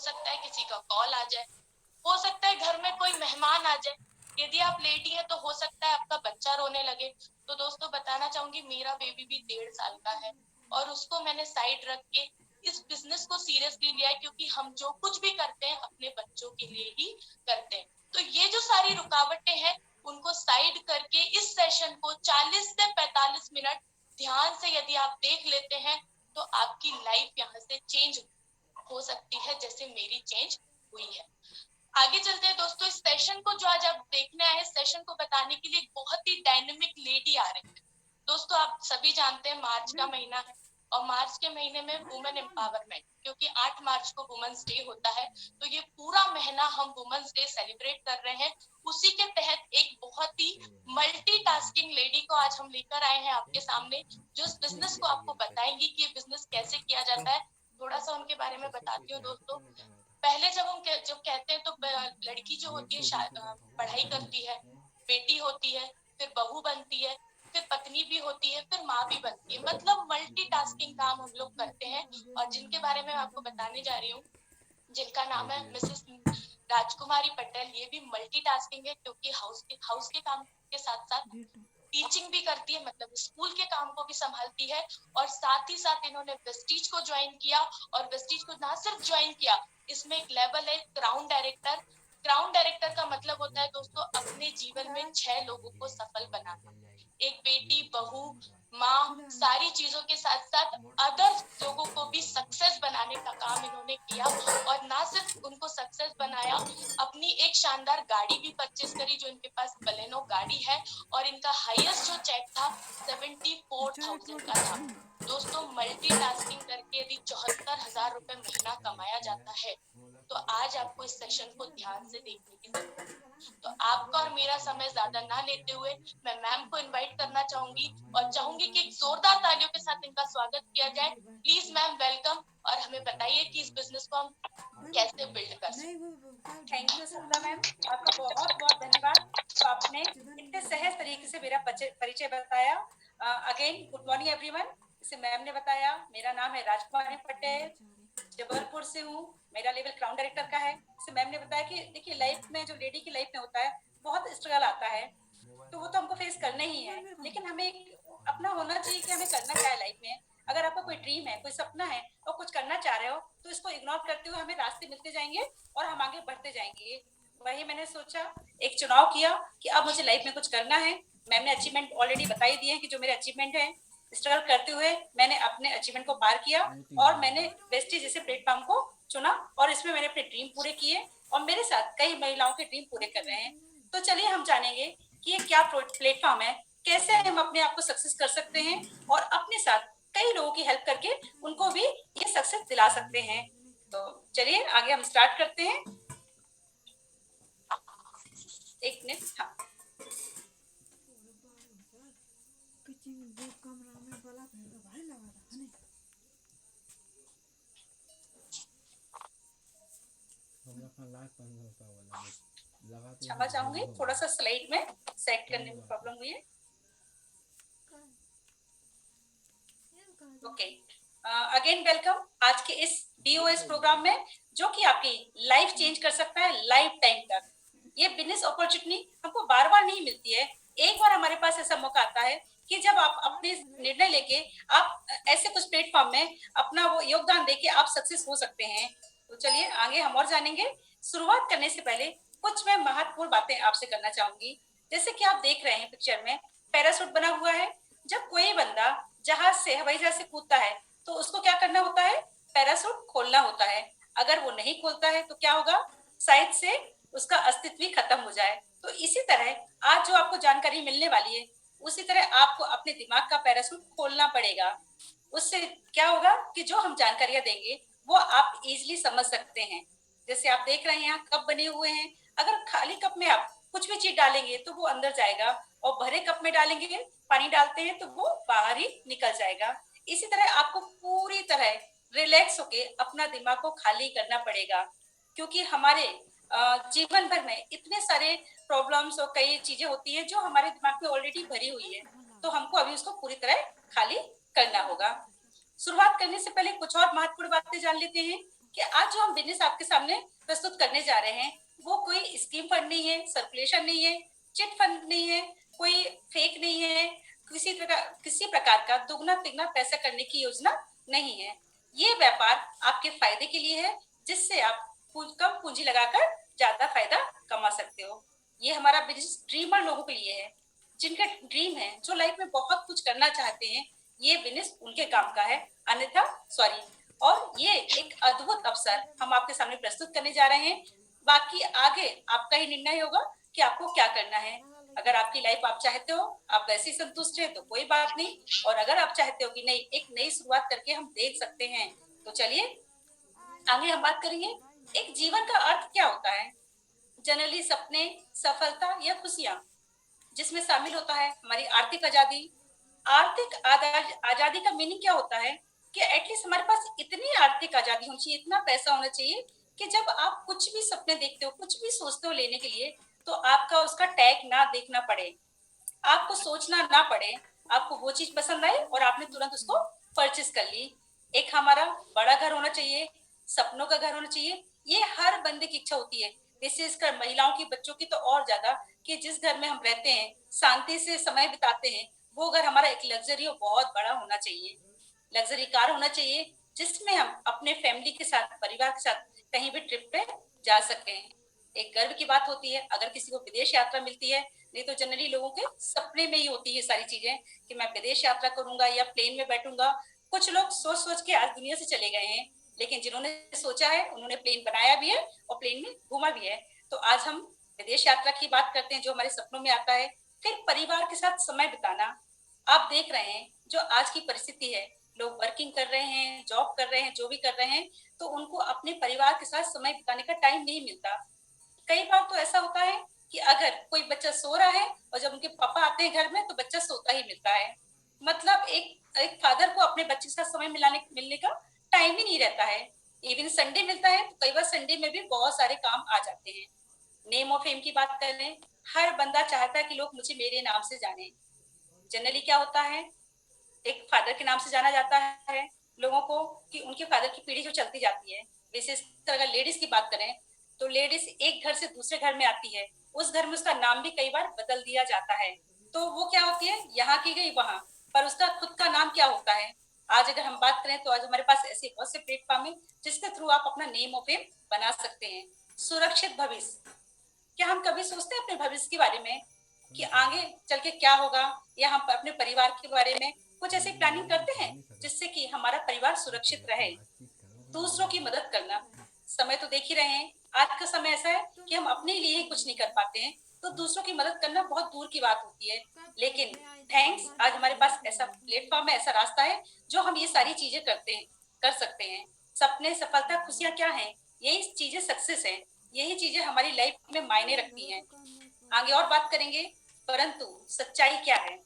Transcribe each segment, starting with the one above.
सकता है किसी का कॉल आ जाए, हो सकता है घर में कोई मेहमान आ जाए, यदि आप लेडी है तो हो सकता है आपका बच्चा रोने लगे। तो दोस्तों बताना चाहूंगी, मेरा बेबी भी 1.5 साल का है और उसको मैंने साइड रख के इस बिजनेस को सीरियसली लिया है, क्योंकि हम जो कुछ भी करते हैं अपने बच्चों के लिए ही करते हैं। तो ये जो सारी रुकावटें हैं उनको साइड करके इस सेशन को 40 से 45 मिनट ध्यान से यदि आप देख लेते हैं तो आपकी लाइफ यहाँ से चेंज हो सकती है, जैसे मेरी चेंज हुई है। आगे चलते हैं दोस्तों, इस सेशन को जो आज आप देखने आए हैं, सेशन को बताने के लिए एक बहुत ही डायनेमिक लेडी आ रही है। दोस्तों आप सभी जानते हैं मार्च का महीना है और मार्च के महीने में वुमेन एम्पावरमेंट, क्योंकि 8 मार्च को वुमेन्स डे होता है, तो ये पूरा महीना हम वुमेन्स डे सेलिब्रेट कर रहे हैं। उसी के तहत एक बहुत ही मल्टीटास्किंग लेडी को आज हम लेकर आए हैं आपके सामने, जो इस बिजनेस को आपको बताएंगी कि ये बिजनेस कैसे किया जाता है। थोड़ा सा उनके बारे में बताती हूँ दोस्तों। पहले जब हम जब कहते हैं तो लड़की जो होती है पढ़ाई करती है, बेटी होती है, फिर बहू बनती है, फिर पत्नी भी होती है, फिर माँ भी बनती है, मतलब मल्टीटास्किंग काम हम लोग करते हैं। और जिनके बारे में मैं आपको बताने जा रही हूँ, जिनका नाम है मिसेस राजकुमारी पटेल, ये भी मल्टीटास्किंग है, क्योंकि हाउस के काम के साथ साथ टीचिंग भी करती है, मतलब स्कूल के काम को भी संभालती है। और साथ ही साथ इन्होंने वेस्टीज को ज्वाइन किया, और वेस्टीज को ना सिर्फ ज्वाइन किया, इसमें एक लेवल है क्राउन डायरेक्टर। क्राउन डायरेक्टर का मतलब होता है दोस्तों अपने जीवन में 6 लोगों को सफल बनाना। एक बेटी, बहू, माँ, सारी चीजों के साथ साथ अदर लोगों को भी सक्सेस बनाने का काम इन्होंने किया। और ना सिर्फ उनको सक्सेस बनाया, अपनी एक शानदार गाड़ी भी परचेस करी, जो इनके पास बलेनो गाड़ी है। और इनका हाईएस्ट जो चेक था 74,000 का था। दोस्तों मल्टीटास्किंग करके यदि 74,000 रुपए महीना कमाया जाता है, तो आज आपको इस सेशन को ध्यान से देखने की जरूरत है। तो आपका और मेरा समय ज्यादा ना लेते हुए मैं मैम को इनवाइट करना चाहूंगी, और चाहूंगी कि एक जोरदार तालियों के साथ इनका स्वागत किया जाए। प्लीज मैम वेलकम, और हमें बताइए कि इस बिजनेस को हम कैसे बिल्ड कर सकते। थैंक यू सुधा मैम, आपका बहुत बहुत धन्यवाद। तो आपने इतने सहज तरीके से मेरा परिचय बताया। Again good morning everyone. जैसे मैम ने बताया, मेरा नाम है राजकुमारी पटेल, जबलपुर से हूँ। मेरा लेवल क्राउन डायरेक्टर का है। जैसे मैम ने बताया कि देखिए लाइफ में जो लेडी की लाइफ में होता है बहुत स्ट्रगल आता है, तो वो तो हमको फेस करना ही है, लेकिन हमें एक अपना होना चाहिए कि हमें करना क्या है लाइफ में। अगर आपका कोई ड्रीम है, कोई सपना है और कुछ करना चाह रहे हो, तो इसको इग्नोर करते हुए हमें रास्ते मिलते जाएंगे और हम आगे बढ़ते जाएंगे। वही मैंने सोचा, एक चुनाव किया कि अब मुझे लाइफ में कुछ करना है। मैम ने अचीवमेंट ऑलरेडी बताई दी है कि जो मेरे अचीवमेंट है, स्ट्रगल करते हुए मैंने अपने अचीवमेंट को पार किया और मैंने वेस्टी जैसे प्लेटफॉर्म को चुना और इसमें मैंने अपने ड्रीम पूरे किए और मेरे साथ कई महिलाओं के ड्रीम पूरे कर रहे हैं। तो चलिए हम जानेंगे कि ये क्या प्लेटफॉर्म है, कैसे हम अपने आप को सक्सेस कर सकते हैं और अपने साथ कई लोगों की हेल्प करके उनको भी ये सक्सेस दिला सकते हैं। तो चलिए आगे हम स्टार्ट करते हैं। एक मिनट। हाँ, क्षमा चाहूंगी, थोड़ा सा स्लाइड में सेट करने में प्रॉब्लम हुई है। ओके, अगेन वेलकम आज के इस डीओएस प्रोग्राम में, जो कि आपकी लाइफ चेंज कर सकता है लाइफ टाइम तक। ये बिजनेस अपॉर्चुनिटी हमको बार बार नहीं मिलती है, एक बार हमारे पास ऐसा मौका आता है कि जब आप अपने निर्णय लेके आप ऐसे कुछ प्लेटफॉर्म में अपना वो योगदान देके आप सक्सेस हो सकते हैं। तो चलिए आगे हम और जानेंगे। शुरुआत करने से पहले कुछ मैं महत्वपूर्ण बातें आपसे करना चाहूंगी। जैसे कि आप देख रहे हैं पिक्चर में पैरासूट बना हुआ है। जब कोई बंदा जहाज से, हवाई जहाज से कूदता है तो उसको क्या करना होता है, पैरासूट खोलना होता है। अगर वो नहीं खोलता है तो क्या होगा, शायद से उसका अस्तित्व ही खत्म हो जाए। तो इसी तरह आज जो आपको जानकारी मिलने वाली है, उसी तरह आपको अपने दिमाग का पैरासूट खोलना पड़ेगा। उससे क्या होगा कि जो हम जानकारियां देंगे वो आप इजिली समझ सकते हैं। जैसे आप देख रहे हैं यहाँ कप बने हुए हैं, अगर खाली कप में आप कुछ भी चीज डालेंगे तो वो अंदर जाएगा, और भरे कप में डालेंगे, पानी डालते हैं तो वो बाहर ही निकल जाएगा। इसी तरह आपको पूरी तरह रिलैक्स होके अपना दिमाग को खाली करना पड़ेगा, क्योंकि हमारे जीवन भर में इतने सारे प्रॉब्लम्स और कई चीजें होती हैं जो हमारे दिमाग में ऑलरेडी भरी हुई है, तो हमको अभी उसको पूरी तरह खाली करना होगा। शुरुआत करने से पहले कुछ और महत्वपूर्ण बातें जान लेते हैं। कि आज जो हम बिजनेस आपके सामने प्रस्तुत करने जा रहे हैं वो कोई स्कीम फंड नहीं है, सर्कुलेशन नहीं है, चिट फंड नहीं है, कोई फेक नहीं है, किसी प्रकार का दुगना तिगना पैसा करने की योजना नहीं है। ये व्यापार आपके फायदे के लिए है, जिससे आप कम पूंजी लगाकर ज्यादा फायदा कमा सकते हो। ये हमारा बिजनेस ड्रीमर लोगों के लिए है, जिनका ड्रीम है, जो लाइफ में बहुत कुछ करना चाहते हैं, ये बिजनेस उनके काम का है, अन्यथा सॉरी। और ये एक अद्भुत अवसर हम आपके सामने प्रस्तुत करने जा रहे हैं। बाकी आगे आपका ही निर्णय होगा कि आपको क्या करना है। अगर आपकी लाइफ आप चाहते हो आप वैसे ही संतुष्ट है तो कोई बात नहीं, और अगर आप चाहते हो कि नहीं एक नई शुरुआत करके हम देख सकते हैं, तो चलिए आगे हम बात करेंगे। एक जीवन का अर्थ क्या होता है? जनरली सपने, सफलता या खुशियां, जिसमें शामिल होता है हमारी आर्थिक आजादी। आर्थिक आजादी का मीनिंग क्या होता है कि एटलीस्ट हमारे पास इतनी आर्थिक आजादी होनी चाहिए, इतना पैसा होना चाहिए कि जब आप कुछ भी सपने देखते हो, कुछ भी सोचते हो लेने के लिए, तो आपका उसका टैग ना देखना पड़े, आपको सोचना ना पड़े, आपको वो चीज पसंद आए और आपने तुरंत उसको परचेस कर ली। एक हमारा बड़ा घर होना चाहिए, सपनों का घर होना चाहिए। ये हर बंदे की इच्छा होती है, विशेषकर महिलाओं की, बच्चों की तो और ज्यादा, कि जिस घर में हम रहते हैं, शांति से समय बिताते हैं, वो घर हमारा एक लग्जरी और बहुत बड़ा होना चाहिए। लग्जरी कार होना चाहिए जिसमें हम अपने फैमिली के साथ, परिवार के साथ कहीं भी ट्रिप पे जा सकते हैं। एक गर्व की बात होती है अगर किसी को विदेश यात्रा मिलती है, नहीं तो जनरली लोगों के सपने में ही होती है सारी चीजें कि मैं विदेश यात्रा करूंगा या प्लेन में बैठूंगा। कुछ लोग सोच सोच के आज दुनिया से चले गए हैं, लेकिन जिन्होंने सोचा है उन्होंने प्लेन बनाया भी है और प्लेन में घूमा भी है। तो आज हम विदेश यात्रा की बात करते हैं जो हमारे सपनों में आता है। फिर परिवार के साथ समय बिताना। आप देख रहे हैं जो आज की परिस्थिति है, लोग वर्किंग कर रहे हैं, जॉब कर रहे हैं, जो भी कर रहे हैं, तो उनको अपने परिवार के साथ समय बिताने का टाइम नहीं मिलता। कई बार तो ऐसा होता है कि अगर कोई बच्चा सो रहा है और जब उनके पापा आते हैं घर में तो बच्चा सोता ही मिलता है। मतलब एक फादर को अपने बच्चे के साथ समय मिलने का टाइम ही नहीं रहता है। इवन संडे मिलता है तो कई बार संडे में भी बहुत सारे काम आ जाते हैं। नेम और फेम की बात करें, हर बंदा चाहता है कि लोग मुझे मेरे नाम से जाने। जनरली क्या होता है, एक फादर के नाम से जाना जाता है लोगों को कि उनके फादर की पीढ़ी जो चलती जाती है। विशेषकर अगर लेडीज की बात करें तो लेडीज एक घर से दूसरे घर में आती है, उस घर में उसका नाम भी कई बार बदल दिया जाता है। तो वो क्या होती है, यहाँ की गई वहां, पर उसका खुद का नाम क्या होता है। आज अगर हम बात करें तो आज हमारे पास ऐसे बहुत से प्लेटफॉर्म है जिसके थ्रू आप अपना नेम और फेम बना सकते हैं। सुरक्षित भविष्य, क्या हम कभी सोचते हैं अपने भविष्य के बारे में कि आगे चल के क्या होगा, या हम अपने परिवार के बारे में कुछ ऐसी प्लानिंग करते हैं जिससे कि हमारा परिवार सुरक्षित रहे। दूसरों की मदद करना, समय तो देख ही रहे हैं, आज का समय ऐसा है कि हम अपने लिए ही कुछ नहीं कर पाते हैं, तो दूसरों की मदद करना बहुत दूर की बात होती है। लेकिन थैंक्स, आज हमारे पास ऐसा प्लेटफॉर्म है, ऐसा रास्ता है जो हम ये सारी चीजें कर सकते हैं। सपने, सफलता, खुशियां क्या है, यही चीजें सक्सेस है, यही चीजें हमारी लाइफ में मायने रखती हैं। आगे और बात करेंगे, परंतु सच्चाई क्या है?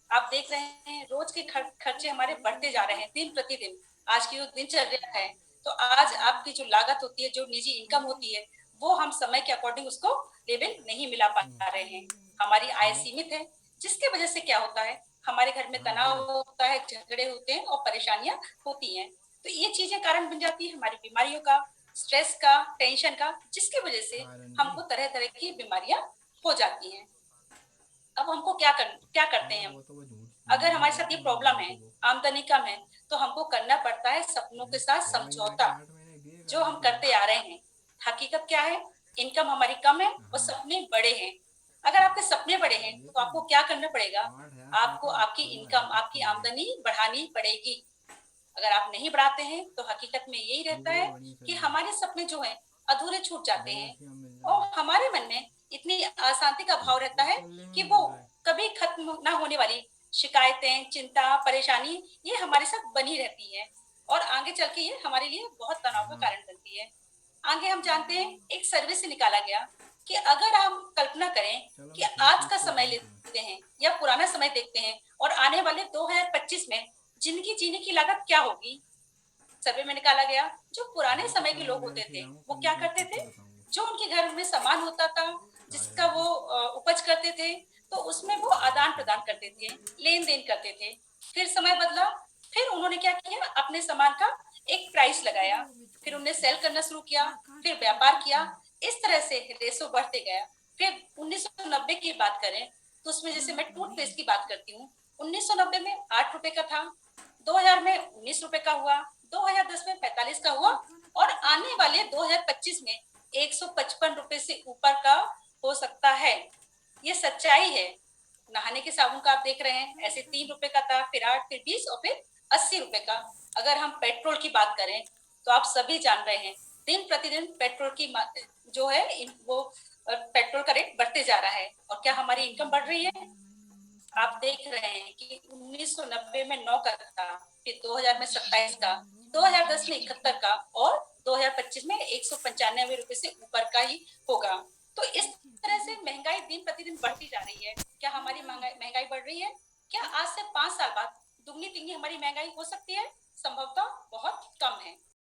आप देख रहे हैं रोज के खर्चे हमारे बढ़ते जा रहे हैं दिन प्रतिदिन। आज की जो दिनचर्या है, तो आज आपकी जो लागत होती है, जो निजी इनकम होती है, वो हम समय के अकॉर्डिंग उसको लेवल नहीं मिला पा रहे हैं। हमारी आय सीमित है, जिसकी वजह से क्या होता है, हमारे घर में तनाव होता है, झगड़े होते हैं और परेशानियां होती हैं। तो ये चीजें कारण बन जाती है हमारी बीमारियों का, स्ट्रेस का, टेंशन का, जिसकी वजह से हमको तरह तरह की बीमारियां हो जाती हैं। अब हमको क्या करते हैं हम? अगर हमारे साथ ये प्रॉब्लम है, आमदनी कम है, तो हमको करना पड़ता है सपनों के साथ समझौता, जो हम करते आ रहे हैं। हकीकत क्या है, इनकम हमारी कम है और सपने बड़े हैं। अगर आपके सपने बड़े हैं तो आपको क्या करना पड़ेगा, आपको आपकी इनकम, आपकी आमदनी बढ़ानी पड़ेगी। अगर आप नहीं बढ़ाते हैं तो हकीकत में यही रहता है कि हमारे सपने जो हैं अधूरे छूट जाते हैं, और हमारे मन में इतनी अशांति का भाव रहता है कि वो कभी खत्म ना होने वाली शिकायतें, चिंता, परेशानी, ये हमारे साथ बनी रहती है, और आगे चल के ये हमारे लिए बहुत तनाव का कारण बनती है। आगे हम जानते हैं एक सर्वे से निकाला गया कि अगर हम कल्पना करें कि आज का समय लेते हैं या पुराना समय देखते हैं और आने वाले 2025 में जिंदगी जीने की लागत क्या होगी। सर्वे में निकाला गया जो पुराने समय के लोग होते थे वो क्या करते थे, जो उनके घर में सामान होता था जिसका वो उपज करते थे, तो उसमें वो आदान प्रदान करते थे, लेन देन करते थे। फिर समय बदला, फिर उन्होंने क्या किया, अपने सामान का एक प्राइस लगाया, फिर उन्हें सेल करना शुरू किया, फिर व्यापार किया, इस तरह से रेशो बढ़ते गया। फिर 1990 की बात करें तो उसमें जैसे मैं टूथपेस्ट की बात करती हूँ, 1990 में 8 रुपए का था, 2000 में 19 रुपए का हुआ, 2010 में 45 का हुआ, और आने वाले 2025 में 155 रुपए से ऊपर का हो सकता है। ये सच्चाई है। नहाने के साबुन का आप देख रहे हैं, ऐसे 3 रुपए का था, फिर 8, फिर 20 और फिर 80 रुपए का। अगर हम पेट्रोल की बात करें तो आप सभी जान रहे हैं, दिन प्रतिदिन पेट्रोल की जो है वो पेट्रोल का रेट बढ़ते जा रहा है। और क्या हमारी इनकम बढ़ रही है? आप देख रहे हैं कि 1990 में 9 का था, फिर 2000 में 27 का, 2010 में 71 का, और 2025 में 195 रुपए से ऊपर का ही होगा। तो इस तरह से महंगाई दिन प्रतिदिन बढ़ती जा रही है। क्या हमारी महंगाई बढ़ रही है? क्या आज से 5 साल बाद दुगनी तिगनी हमारी महंगाई हो सकती है? संभवतः बहुत कम है।